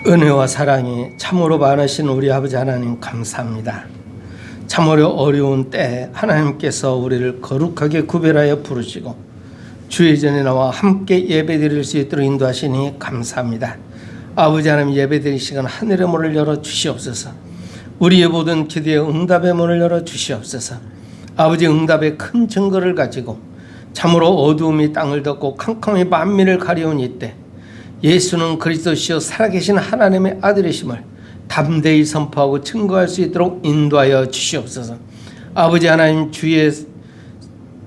은혜와 사랑이 참으로 많으신 우리 아버지 하나님 감사합니다. 참으로 어려운 때 하나님께서 우리를 거룩하게 구별하여 부르시고 주의 전에 나와 함께 예배드릴 수 있도록 인도하시니 감사합니다. 아버지 하나님, 예배드릴 시간 하늘의 문을 열어 주시옵소서. 우리의 모든 기도의 응답의 문을 열어 주시옵소서. 아버지, 응답의 큰 증거를 가지고 참으로 어두움이 땅을 덮고 캄캄히 만민을 가려운 이때 예수는 그리스도시요 살아계신 하나님의 아들이심을 담대히 선포하고 증거할 수 있도록 인도하여 주시옵소서. 아버지 하나님,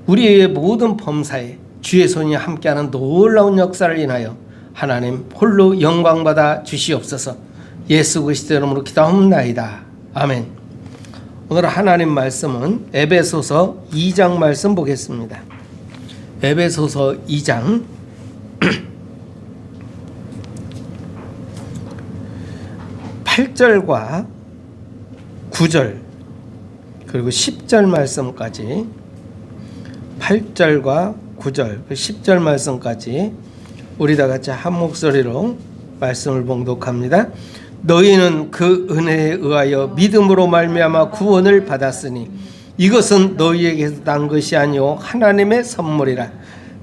우리의 모든 범사에 주의 손이 함께하는 놀라운 역사를 인하여 하나님 홀로 영광받아 주시옵소서. 예수 그리스도 이름으로 기도합나이다. 아멘. 오늘 하나님 말씀은 에베소서 2장 말씀 보겠습니다. 에베소서 2장 8절과 9절 그리고 10절 말씀까지, 8절과 9절 10절 말씀까지 우리 다 같이 한 목소리로 말씀을 봉독합니다. 너희는 그 은혜에 의하여 믿음으로 말미암아 구원을 받았으니 이것은 너희에게서 난 것이 아니요 하나님의 선물이라.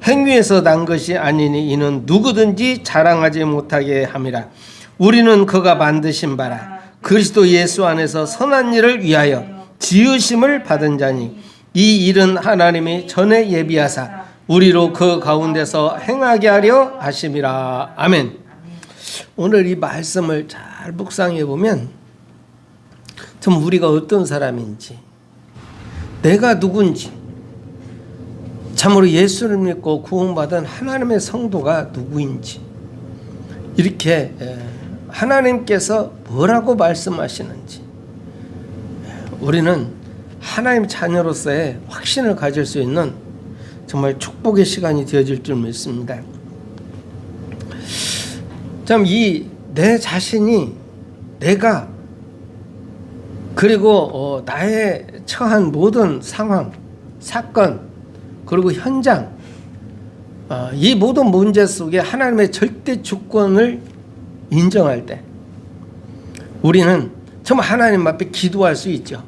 행위에서 난 것이 아니니 이는 누구든지 자랑하지 못하게 함이라. 우리는 그가 만드신 바라 그리스도 예수 안에서 선한 일을 위하여 지으심을 받은 자니 이 일은 하나님이 전에 예비하사 우리로 그 가운데서 행하게 하려 하심이라. 아멘. 오늘 이 말씀을 잘 묵상해 보면 참 우리가 어떤 사람인지, 내가 누군지, 참으로 예수를 믿고 구원받은 하나님의 성도가 누구인지, 이렇게 하나님께서 뭐라고 말씀하시는지 우리는 하나님 자녀로서의 확신을 가질 수 있는 정말 축복의 시간이 되어질 줄 믿습니다. 참 내 자신이, 내가, 그리고 나의 처한 모든 상황, 사건, 그리고 현장, 이 모든 문제 속에 하나님의 절대 주권을 인정할 때 우리는 정말 하나님 앞에 기도할 수 있죠.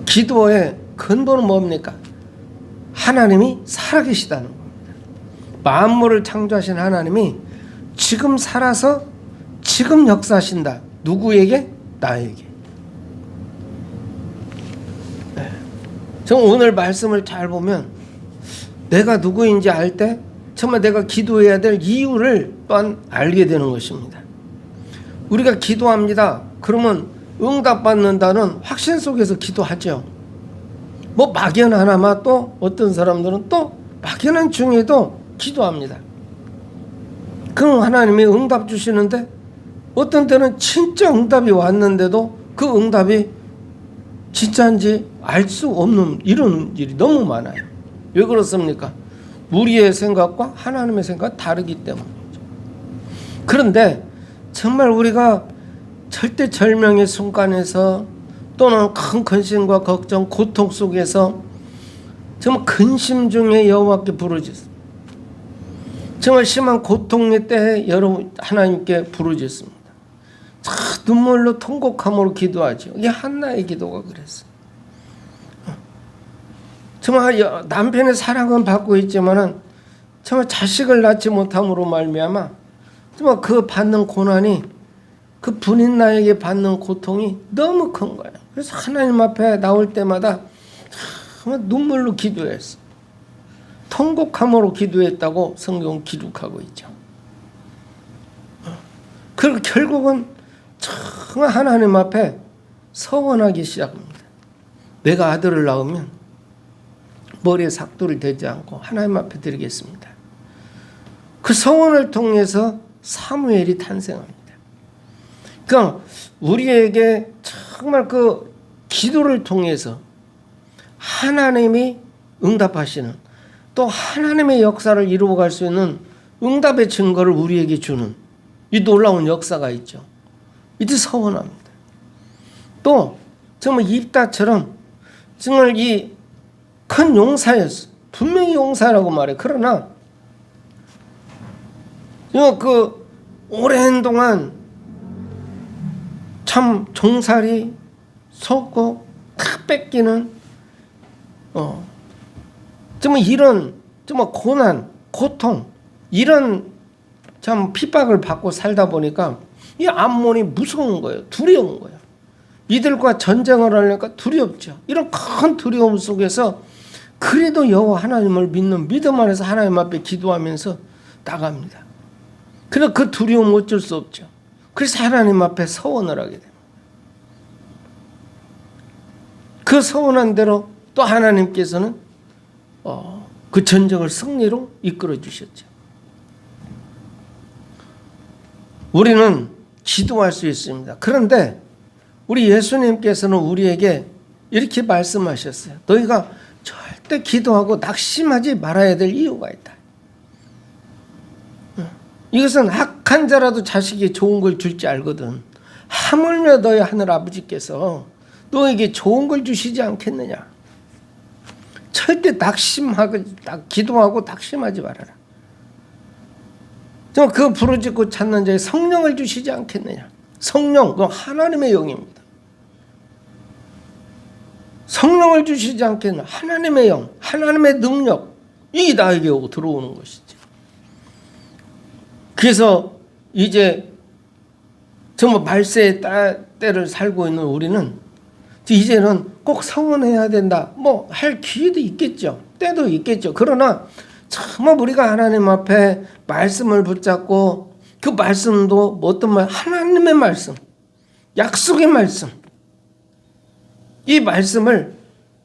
기도의 근본은 뭡니까? 하나님이 살아계시다는 겁니다. 만물을 창조하신 하나님이 지금 살아서 지금 역사하신다. 누구에게? 나에게. 오늘 말씀을 잘 보면 내가 누구인지 알 때 정말 내가 기도해야 될 이유를 또한 알게 되는 것입니다. 우리가 기도합니다. 그러면 응답받는다는 확신 속에서 기도하죠. 뭐 막연하나마 또 어떤 사람들은 또 막연한 중에도 기도합니다. 그럼 하나님이 응답 주시는데 어떤 때는 진짜 응답이 왔는데도 그 응답이 진짜인지 알 수 없는 이런 일이 너무 많아요. 왜 그렇습니까? 우리의 생각과 하나님의 생각이 다르기 때문이죠. 그런데 정말 우리가 절대절명의 순간에서 또는 큰 근심과 걱정, 고통 속에서 정말 근심 중에 여호와께 부르짖습니다. 정말 심한 고통의 때에 여러분 하나님께 부르짖습니다. 눈물로 통곡함으로 기도하죠. 이게 한나의 기도가 그랬어요. 정말 남편의 사랑은 받고 있지만은 정말 자식을 낳지 못함으로 말미암아 정말 그 받는 고난이, 그 분인 나에게 받는 고통이 너무 큰 거예요. 그래서 하나님 앞에 나올 때마다 정말 눈물로 기도했어. 통곡함으로 기도했다고 성경은 기록하고 있죠. 그리고 결국은 정말 하나님 앞에 서원하기 시작합니다. 내가 아들을 낳으면 머리에 삭도를 대지 않고 하나님 앞에 드리겠습니다. 그 서원을 통해서 사무엘이 탄생합니다. 그러니까 우리에게 정말 그 기도를 통해서 하나님이 응답하시는, 또 하나님의 역사를 이루어갈 수 있는 응답의 증거를 우리에게 주는 이 놀라운 역사가 있죠. 이때 서원합니다. 또 정말 입다처럼 정말 이 큰 용사였어. 분명히 용사라고 말해. 그러나 그 오랜 동안 참 종살이 속고 다 뺏기는 정말 이런 정말 고난, 고통 이런 참 핍박을 받고 살다 보니까 이 암몬이 무서운 거예요. 두려운 거예요. 이들과 전쟁을 하려니까 두렵죠. 이런 큰 두려움 속에서 그래도 여호와 하나님을 믿는 믿음 안에서 하나님 앞에 기도하면서 나갑니다. 그래서 그 두려움 어쩔 수 없죠. 그래서 하나님 앞에 서원을 하게 됩니다. 그 서원한 대로 또 하나님께서는 그 전쟁을 승리로 이끌어 주셨죠. 우리는 기도할 수 있습니다. 그런데 우리 예수님께서는 우리에게 이렇게 말씀하셨어요. 너희가 절대 기도하고 낙심하지 말아야 될 이유가 있다. 이것은 악한 자라도 자식이 좋은 걸 줄지 알거든. 하물며 너희 하늘 아버지께서 너에게 좋은 걸 주시지 않겠느냐. 절대 기도하고 낙심하지 말아라. 그 부르짖고 찾는 자에 성령을 주시지 않겠느냐. 성령, 그건 하나님의 영입니다. 성령을 주시지 않겠느냐. 하나님의 영, 하나님의 능력, 이게 나에게 들어오는 것이죠. 그래서 이제 정말 말세의 때를 살고 있는 우리는 이제는 꼭 서원해야 된다. 뭐 할 기회도 있겠죠. 때도 있겠죠. 그러나 정말 우리가 하나님 앞에 말씀을 붙잡고 그 말씀도 어떤 말, 하나님의 말씀, 약속의 말씀, 이 말씀을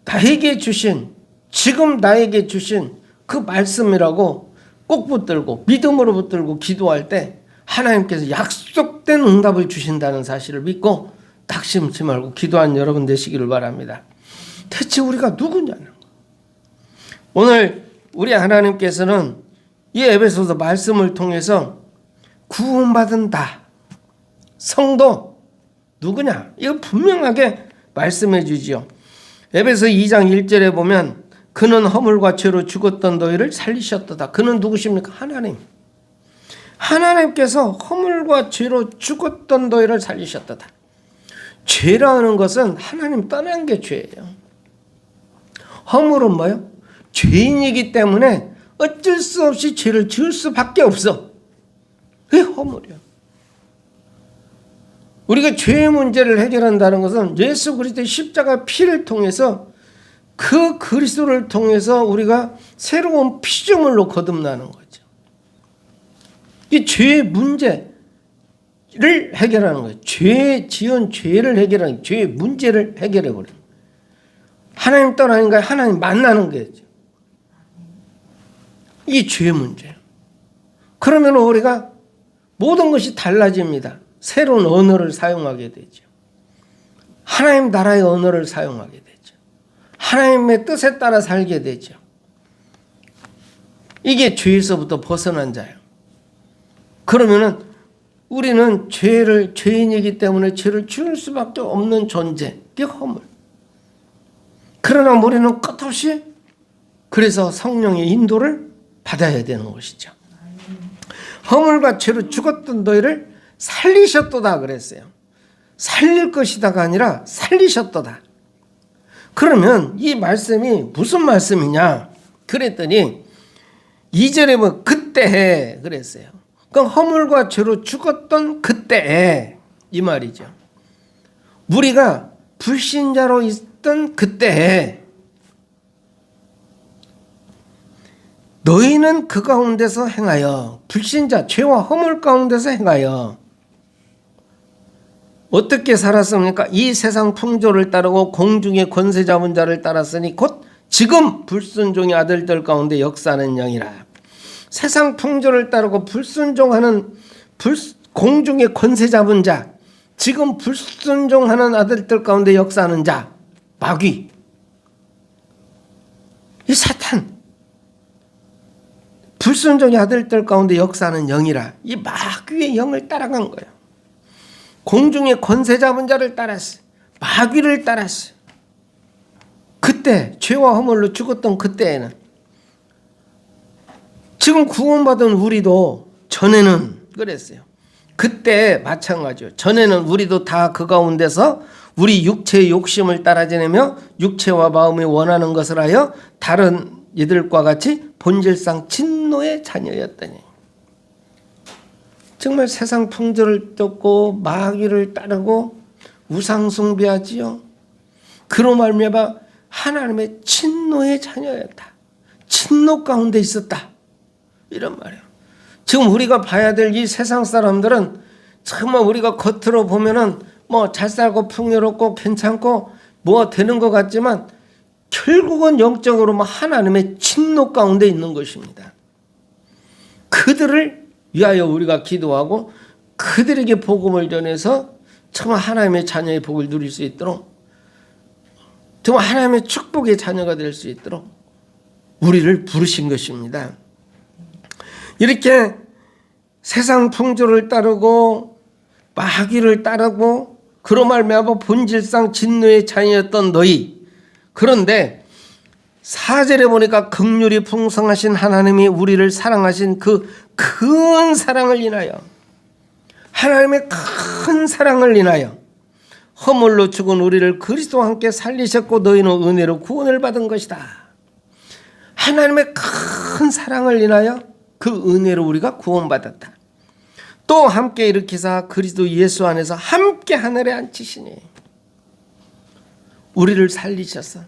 나에게 주신, 지금 나에게 주신 그 말씀이라고 꼭 붙들고 믿음으로 붙들고 기도할 때 하나님께서 약속된 응답을 주신다는 사실을 믿고 낙심치 말고 기도한 여러분 되시기를 바랍니다. 대체 우리가 누구냐는 거. 오늘 우리 하나님께서는 이 에베소서 말씀을 통해서 구원받은 다 성도 누구냐 이거 분명하게 말씀해 주지요. 에베소 2장 1절에 보면 그는 허물과 죄로 죽었던 너희를 살리셨도다. 그는 누구십니까? 하나님. 하나님께서 허물과 죄로 죽었던 너희를 살리셨도다. 죄라는 것은 하나님 떠난 게 죄예요. 허물은 뭐예요? 죄인이기 때문에 어쩔 수 없이 죄를 지을 수밖에 없어. 그게 허물이야. 우리가 죄의 문제를 해결한다는 것은 예수 그리스도의 십자가 피를 통해서 그 그리스도를 통해서 우리가 새로운 피조물로 거듭나는 거죠. 이 죄의 문제를 해결하는 거예요. 죄 지은 죄를 해결하는 죄의 문제를 해결해 버려요. 하나님 떠나는 거예요. 하나님 만나는 거죠. 이게 죄의 문제예요. 그러면 우리가 모든 것이 달라집니다. 새로운 언어를 사용하게 되죠. 하나님 나라의 언어를 사용하게 되죠. 하나님의 뜻에 따라 살게 되죠. 이게 죄에서부터 벗어난 자예요. 그러면은 우리는 죄인이기 때문에 죄를 지을 수밖에 없는 존재, 그게 허물. 그러나 우리는 끝없이 그래서 성령의 인도를 받아야 되는 것이죠. 허물과 죄로 죽었던 너희를 살리셨도다 그랬어요. 살릴 것이다가 아니라 살리셨도다. 그러면 이 말씀이 무슨 말씀이냐 그랬더니 2절에 뭐 그때에 그랬어요. 그럼 허물과 죄로 죽었던 그때에 이 말이죠. 우리가 불신자로 있던 그때에 너희는 그 가운데서 행하여 불신자 죄와 허물 가운데서 행하여 어떻게 살았습니까? 이 세상 풍조를 따르고 공중의 권세 잡은 자를 따랐으니 곧 지금 불순종의 아들들 가운데 역사하는 영이라. 세상 풍조를 따르고 불순종하는 공중의 권세 잡은 자, 지금 불순종하는 아들들 가운데 역사하는 자, 마귀, 이 사탄, 불순종의 아들들 가운데 역사하는 영이라. 이 마귀의 영을 따라간 거예요. 공중의 권세 잡은 자를 따랐어요. 마귀를 따랐어요. 그때 죄와 허물로 죽었던 그때에는 지금 구원받은 우리도 전에는 그랬어요. 그때 마찬가지요. 전에는 우리도 다 그 가운데서 우리 육체의 욕심을 따라 지내며 육체와 마음이 원하는 것을 하여 다른 이들과 같이 본질상 진노의 자녀였더니, 정말 세상 풍조를 쫓고 마귀를 따르고 우상 숭배하지요. 그로 말미암아 하나님의 진노의 자녀였다. 진노 가운데 있었다. 이런 말이에요. 지금 우리가 봐야 될 이 세상 사람들은 정말 우리가 겉으로 보면은 뭐 잘 살고 풍요롭고 괜찮고 뭐 되는 것 같지만 결국은 영적으로 하나님의 진노 가운데 있는 것입니다. 그들을 위하여 우리가 기도하고 그들에게 복음을 전해서 정말 하나님의 자녀의 복을 누릴 수 있도록, 정말 하나님의 축복의 자녀가 될 수 있도록 우리를 부르신 것입니다. 이렇게 세상 풍조를 따르고 마귀를 따르고 그로 말미암아 본질상 진노의 자녀였던 너희, 그런데 4절에 보니까 긍휼이 풍성하신 하나님이 우리를 사랑하신 그 큰 사랑을 인하여, 하나님의 큰 사랑을 인하여 허물로 죽은 우리를 그리스도와 함께 살리셨고 너희는 은혜로 구원을 받은 것이다. 하나님의 큰 사랑을 인하여 그 은혜로 우리가 구원받았다. 또 함께 일으키사 그리스도 예수 안에서 함께 하늘에 앉히시니, 우리를 살리셔서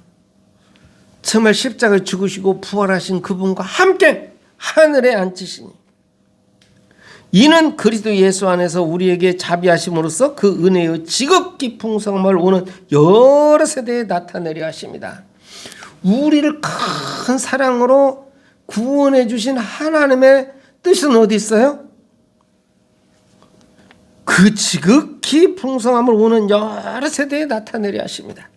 정말 십자가에 죽으시고 부활하신 그분과 함께 하늘에 앉히시니, 이는 그리스도 예수 안에서 우리에게 자비하심으로써 그 은혜의 지극히 풍성함을 오는 여러 세대에 나타내려 하십니다. 우리를 큰 사랑으로 구원해 주신 하나님의 뜻은 어디 있어요? 그 지극히 풍성함을 오는 여러 세대에 나타내려 하십니다.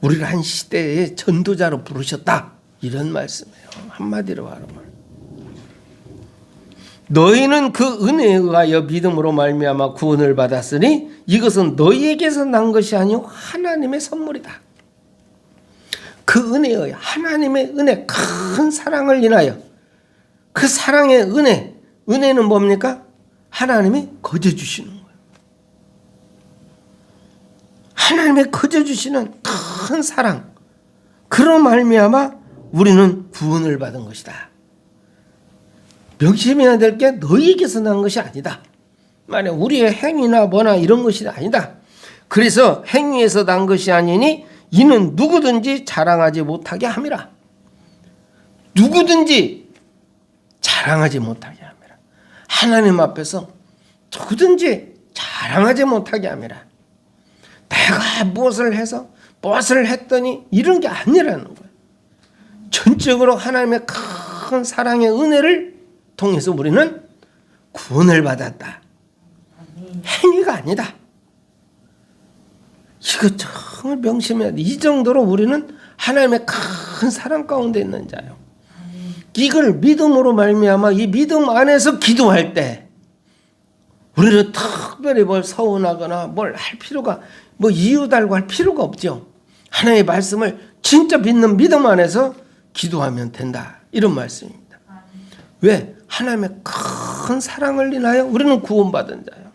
우리를 한 시대의 전도자로 부르셨다, 이런 말씀이에요. 한마디로 말하면 너희는 그 은혜에 의하여 믿음으로 말미암아 구원을 받았으니 이것은 너희에게서 난 것이 아니오 하나님의 선물이다. 그 은혜에 의하여, 하나님의 은혜, 큰 사랑을 인하여, 그 사랑의 은혜는 뭡니까? 하나님이 거저 주시는 거예요. 하나님의 거저 주시는 큰 사랑, 그로 말미암아 우리는 구원을 받은 것이다. 명심해야 될 게 너희에게서 난 것이 아니다. 만약 우리의 행위나 뭐나 이런 것이 아니다. 그래서 행위에서 난 것이 아니니 이는 누구든지 자랑하지 못하게 함이라. 누구든지 자랑하지 못하게 함이라. 하나님 앞에서 누구든지 자랑하지 못하게 함이라. 내가 무엇을 해서 무엇을 했더니 이런 게 아니라는 거예요. 전적으로 하나님의 큰 사랑의 은혜를 통해서 우리는 구원을 받았다. 행위가 아니다. 이거 정말 명심해야 돼. 이 정도로 우리는 하나님의 큰 사랑 가운데 있는 자요. 이걸 믿음으로 말미암아 이 믿음 안에서 기도할 때 우리는 특별히 뭘 서운하거나 뭘 할 필요가, 뭐 이유 달고 할 필요가 없죠. 하나님의 말씀을 진짜 믿는 믿음 안에서 기도하면 된다, 이런 말씀입니다. 왜? 하나님의 큰 사랑을 인하여 우리는 구원받은 자예요.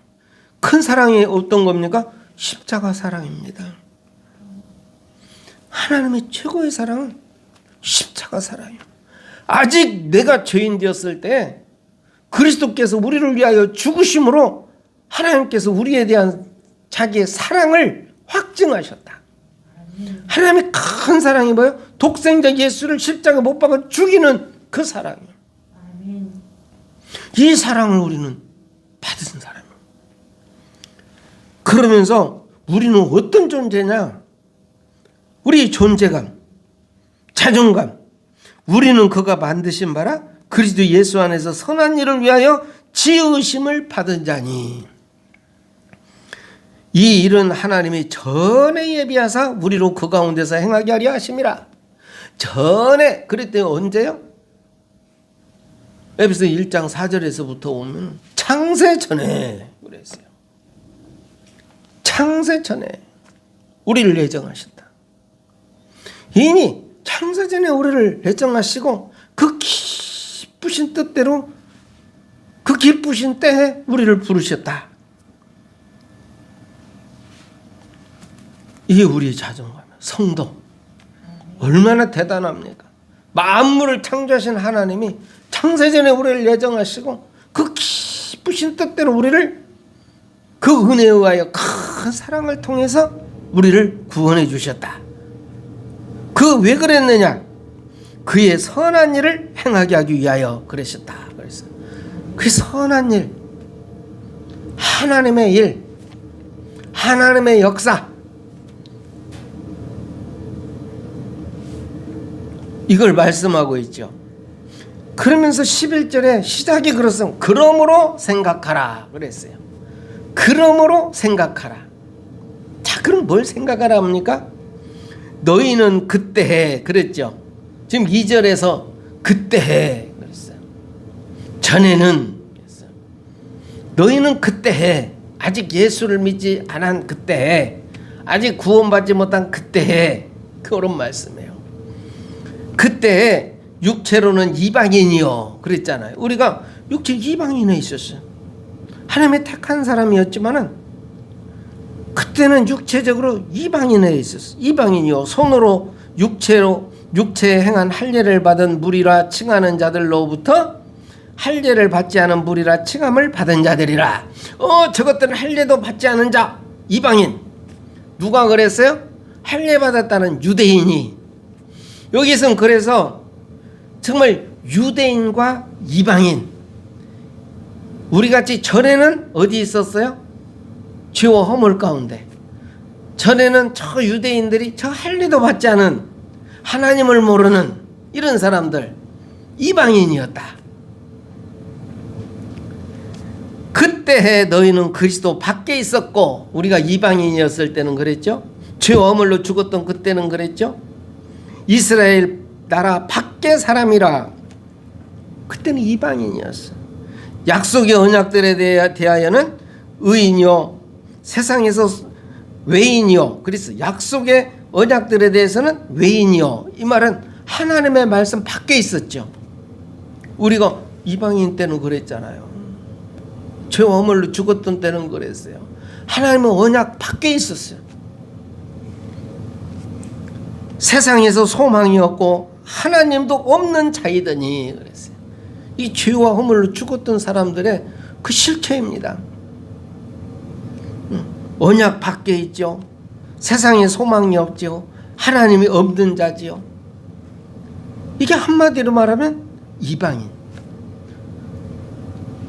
큰 사랑이 어떤 겁니까? 십자가 사랑입니다. 하나님의 최고의 사랑은 십자가 사랑이에요. 아직 내가 죄인 되었을 때 그리스도께서 우리를 위하여 죽으심으로 하나님께서 우리에 대한 자기의 사랑을 확증하셨다. 하나님의 큰 사랑이 뭐예요? 독생자 예수를 십자가에 못 박아 죽이는 그 사랑이에요. 이 사랑을 우리는 받은 사람이에요. 그러면서 우리는 어떤 존재냐? 우리의 존재감, 자존감, 우리는 그가 만드신 바라 그리스도 예수 안에서 선한 일을 위하여 지으심을 받은 자니, 이 일은 하나님이 전에 예비하사 우리로 그 가운데서 행하게 하려 하심이라. 전에 그랬더니 언제요? 에베소 1장 4절에서부터 오면 창세 전에 그랬어요. 창세 전에 우리를 예정하신다. 이미 창세 전에 우리를 예정하시고 그 기쁘신 뜻대로 그 기쁘신 때에 우리를 부르셨다. 이게 우리의 자존감, 성도. 얼마나 대단합니까? 만물을 창조하신 하나님이 창세전에 우리를 예정하시고 그 기쁘신 뜻대로 우리를 그 은혜에 의하여 큰 사랑을 통해서 우리를 구원해 주셨다. 그 왜 그랬느냐? 그의 선한 일을 행하게 하기 위하여 그러셨다. 그래서 그 선한 일, 하나님의 일, 하나님의 역사, 이걸 말씀하고 있죠. 그러면서 11절에 시작이 그렇습니다. 그러므로 생각하라 그랬어요. 그러므로 생각하라. 자, 그럼 뭘 생각하라 합니까? 너희는 그때 해 그랬죠. 지금 2절에서 그때 해 그랬어요. 전에는 그랬어요. 너희는 그때 해. 아직 예수를 믿지 않은 그때 해. 아직 구원받지 못한 그때 해. 그런 말씀이에요. 그때 육체로는 이방인이요 그랬잖아요. 우리가 육체 이방인에 있었어요. 하나님의 택한 사람이었지만은 그때는 육체적으로 이방인에 있었어요. 이방인이요 손으로 육체에 행한 할례를 받은 무리라 칭하는 자들로부터 할례를 받지 않은 무리라 칭함을 받은 자들이라. 저것들은 할례도 받지 않은 자, 이방인. 누가 그랬어요? 할례 받았다는 유대인이. 여기서는 그래서 정말 유대인과 이방인, 우리같이 전에는 어디 있었어요? 죄와 허물 가운데. 전에는 저 유대인들이 저 할례도 받지 않은, 하나님을 모르는 이런 사람들, 이방인이었다. 그때 너희는 그리스도 밖에 있었고, 우리가 이방인이었을 때는 그랬죠. 죄와 허물로 죽었던 그때는 그랬죠. 이스라엘 나라 밖의 사람이라. 그때는 이방인이었어. 약속의 언약들에 대하여는 의인이요 세상에서 외인이요. 그래서 약속의 언약들에 대해서는 외인이요. 이 말은 하나님의 말씀 밖에 있었죠. 우리가 이방인 때는 그랬잖아요. 죄와 허물로 죽었던 때는 그랬어요. 하나님의 언약 밖에 있었어요. 세상에서 소망이 없고 하나님도 없는 자이더니 그랬어요. 이 죄와 허물로 죽었던 사람들의 그 실체입니다. 언약 밖에 있죠. 세상에 소망이 없죠. 하나님이 없는 자지요. 이게 한마디로 말하면 이방인.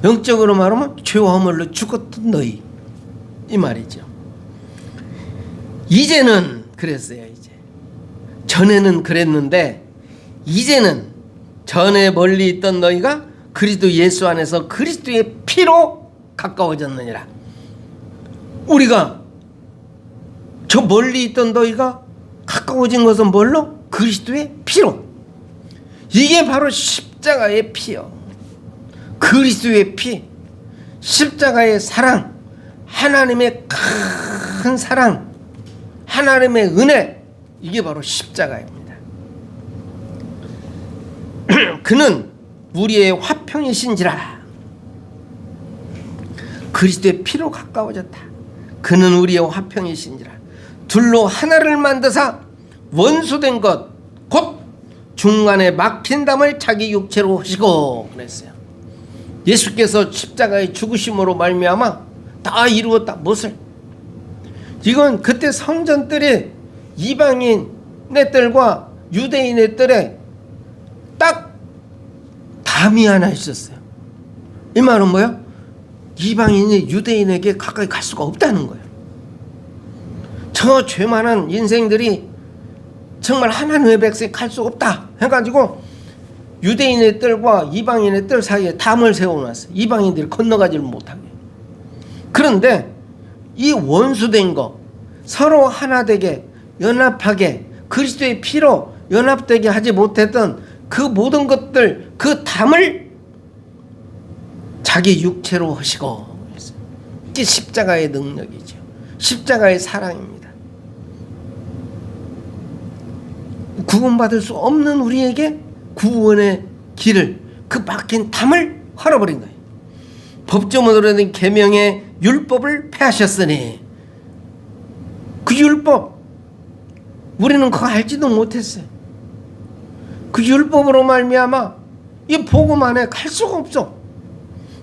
영적으로 말하면 죄와 허물로 죽었던 너희, 이 말이죠. 이제는 그랬어요. 전에는 그랬는데 이제는 전에 멀리 있던 너희가 그리스도 예수 안에서 그리스도의 피로 가까워졌느니라. 우리가 저 멀리 있던 너희가 가까워진 것은 뭘로? 그리스도의 피로. 이게 바로 십자가의 피요. 그리스도의 피, 십자가의 사랑, 하나님의 큰 사랑, 하나님의 은혜, 이게 바로 십자가입니다. 그는 우리의 화평이신지라. 그리스도의 피로 가까워졌다. 그는 우리의 화평이신지라. 둘로 하나를 만드사 원수된 것 곧 중간에 막힌 담을 자기 육체로 하시고 그랬어요. 예수께서 십자가의 죽으심으로 말미암아 다 이루었다. 무엇을? 이건 그때 성전들이 이방인의 뜰과 유대인의 뜰에 딱 담이 하나 있었어요. 이 말은 뭐예요? 이방인이 유대인에게 가까이 갈 수가 없다는 거예요. 저 죄 많은 인생들이 정말 하나님의 백성이 갈 수 없다 해가지고 유대인의 뜰과 이방인의 뜰 사이에 담을 세워놨어요. 이방인들이 건너가지를 못하게. 그런데 이 원수된 거, 서로 하나 되게 연합하게 그리스도의 피로 연합되게 하지 못했던 그 모든 것들, 그 담을 자기 육체로 하시고, 이게 십자가의 능력이죠. 십자가의 사랑입니다. 구원받을 수 없는 우리에게 구원의 길을, 그 막힌 담을 헐어버린 거예요. 법조문으로 된 계명의 율법을 폐하셨으니, 그 율법 우리는 그거 알지도 못했어요. 그 율법으로 말미암아 이 복음 안에 갈 수가 없어.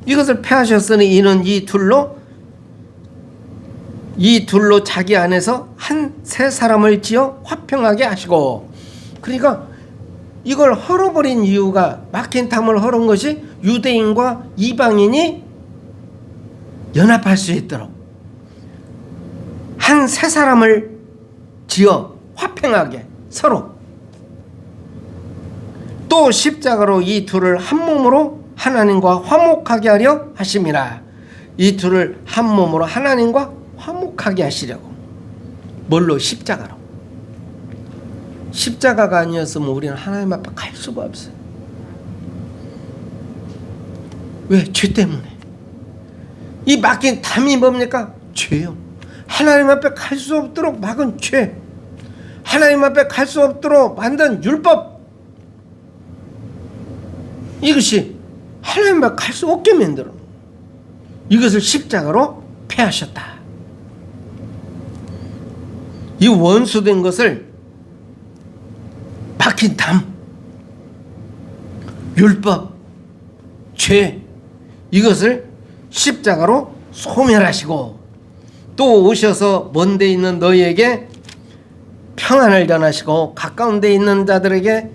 이것을 폐하셨으니 이는 이 둘로 자기 안에서 한 새 사람을 지어 화평하게 하시고. 그러니까 이걸 헐어버린 이유가, 막힌 탐을 헐은 것이 유대인과 이방인이 연합할 수 있도록 한 새 사람을 지어 화평하게 서로, 또 십자가로 이 둘을 한 몸으로 하나님과 화목하게 하려 하심이라. 이 둘을 한 몸으로 하나님과 화목하게 하시려고. 뭘로? 십자가로. 십자가가 아니었으면 우리는 하나님 앞에 갈 수가 없어요. 왜? 죄 때문에. 이 막힌 담이 뭡니까? 죄요. 하나님 앞에 갈 수 없도록 막은 죄, 하나님 앞에 갈 수 없도록 만든 율법, 이것이 하나님 앞에 갈 수 없게 만들어. 이것을 십자가로 폐하셨다. 이 원수된 것을, 막힌 담, 율법, 죄, 이것을 십자가로 소멸하시고, 또 오셔서 먼 데 있는 너희에게 평안을 전하시고 가까운 데 있는 자들에게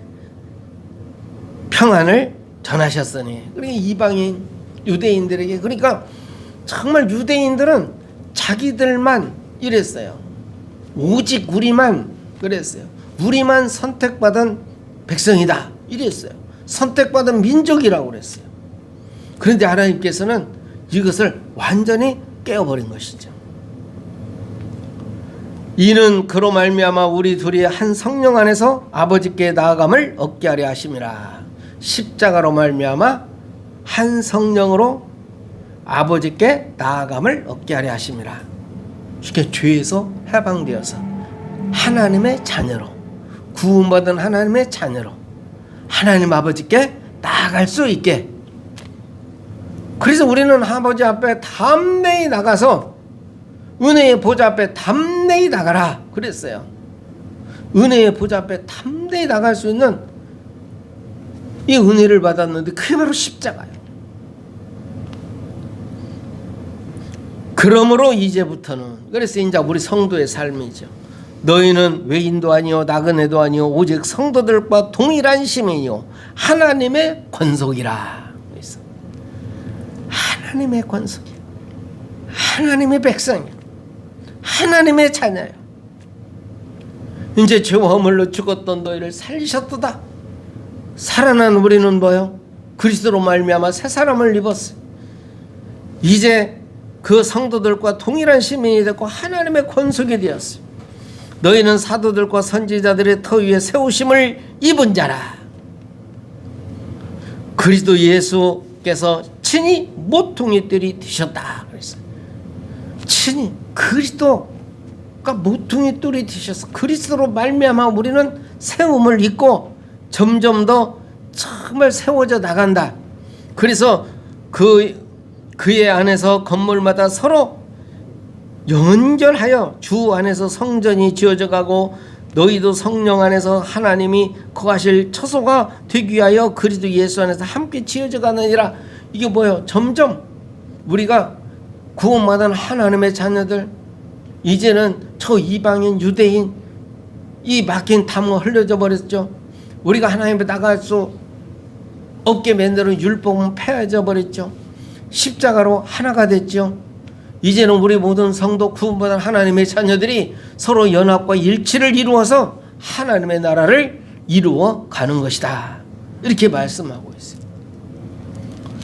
평안을 전하셨으니. 그러니까 이방인, 유대인들에게. 그러니까 정말 유대인들은 자기들만 이랬어요. 오직 우리만 그랬어요. 우리만 선택받은 백성이다 이랬어요. 선택받은 민족이라고 그랬어요. 그런데 하나님께서는 이것을 완전히 깨어버린 것이죠. 이는 그로 말미암아 우리 둘이 한 성령 안에서 아버지께 나아감을 얻게 하려 하심이라. 십자가로 말미암아 한 성령으로 아버지께 나아감을 얻게 하려 하심이라. 쉽게 죄에서 해방되어서 하나님의 자녀로, 구원받은 하나님의 자녀로 하나님 아버지께 나아갈 수 있게. 그래서 우리는 아버지 앞에 담대히 나가서 은혜의 보좌 앞에 담대히 나가라 그랬어요. 은혜의 보좌 앞에 담대히 나갈 수 있는 이 은혜를 받았는데 그게 바로 십자가예요. 그러므로 이제부터는, 그래서 이제 우리 성도의 삶이죠. 너희는 외인도 아니요 나그네도 아니요 오직 성도들과 동일한 시민이요 하나님의 권속이라. 하나님의 권속이요, 하나님의 백성이요, 하나님의 자녀요. 이제 죄와 허물로 죽었던 너희를 살리셨도다. 살아난 우리는 뭐요? 그리스도로 말미암아 새 사람을 입었어요. 이제 그 성도들과 동일한 시민이 됐고 하나님의 권속이 되었어요. 너희는 사도들과 선지자들의 터 위에 세우심을 입은 자라. 그리스도 예수께서 친히 모퉁이 뜰이 되셨다 그랬어요. 친히 그리스도가 모퉁이 뜰이 되셔서 그리스도로 말미암아 우리는 세움을 입고 점점 더 정말 세워져 나간다. 그래서 그의 안에서 건물마다 서로 연결하여 주 안에서 성전이 지어져 가고 너희도 성령 안에서 하나님이 거하실 처소가 되기 위하여 그리스도 예수 안에서 함께 지어져 가느니라. 이게 뭐예요? 점점 우리가 구원받은 하나님의 자녀들, 이제는 저 이방인 유대인 이 막힌 담은 흘려져 버렸죠. 우리가 하나님 앞에 나갈 수 없게 만드는 율법은 폐해져 버렸죠. 십자가로 하나가 됐죠. 이제는 우리 모든 성도 구원받은 하나님의 자녀들이 서로 연합과 일치를 이루어서 하나님의 나라를 이루어 가는 것이다. 이렇게 말씀하고 있어요.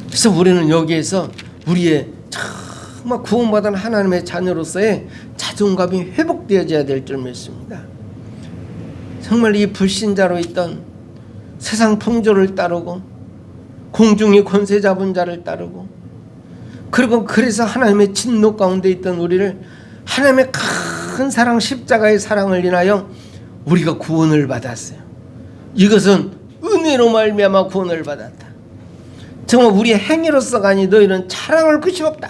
그래서 우리는 여기에서 우리의 정말 구원받은 하나님의 자녀로서의 자존감이 회복되어져야 될 줄 믿습니다. 정말 이 불신자로 있던 세상 풍조를 따르고 공중의 권세 잡은 자를 따르고, 그리고 그래서 하나님의 진노 가운데 있던 우리를 하나님의 큰 사랑, 십자가의 사랑을 인하여 우리가 구원을 받았어요. 이것은 은혜로 말미암아 구원을 받았다. 정말 우리의 행위로서가 아니 너희는 자랑할 것이 없다.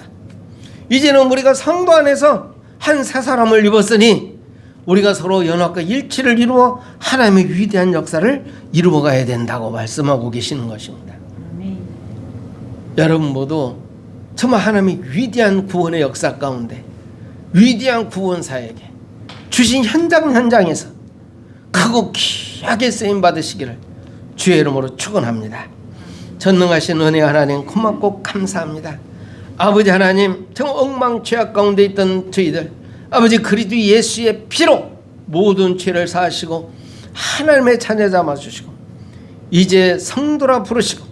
이제는 우리가 성도 안에서 한 새 사람을 입었으니 우리가 서로 연합과 일치를 이루어 하나님의 위대한 역사를 이루어가야 된다고 말씀하고 계시는 것입니다. 여러분 모두 정말 하나님의 위대한 구원의 역사 가운데 위대한 구원사에게 주신 현장에서 크고 귀하게 쓰임 받으시기를 주의 이름으로 축원합니다. 전능하신 은혜 하나님 고맙고 감사합니다. 아버지 하나님, 정말 엉망죄악 가운데 있던 저희들 아버지 그리스도 예수의 피로 모든 죄를 사하시고 하나님의 자녀 삼아주시고 이제 성도라 부르시고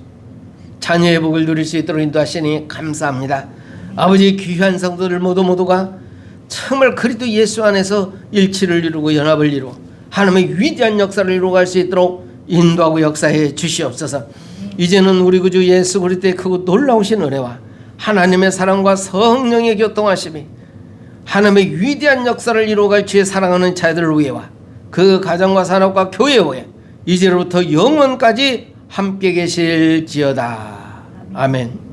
자녀의 복을 누릴 수 있도록 인도하시니 감사합니다. 아버지 귀한 성도들 모두가 정말 그리스도 예수 안에서 일치를 이루고 연합을 이루고 하나님의 위대한 역사를 이루어갈 수 있도록 인도하고 역사해 주시옵소서. 이제는 우리 구주 예수 그리스도의 크고 놀라우신 은혜와 하나님의 사랑과 성령의 교통하심이 하나님의 위대한 역사를 이루어갈 주의 사랑하는 자들을 위해와 그 가정과 산업과 교회 위에 이제로부터 영원까지 함께 계실지어다. 아멘.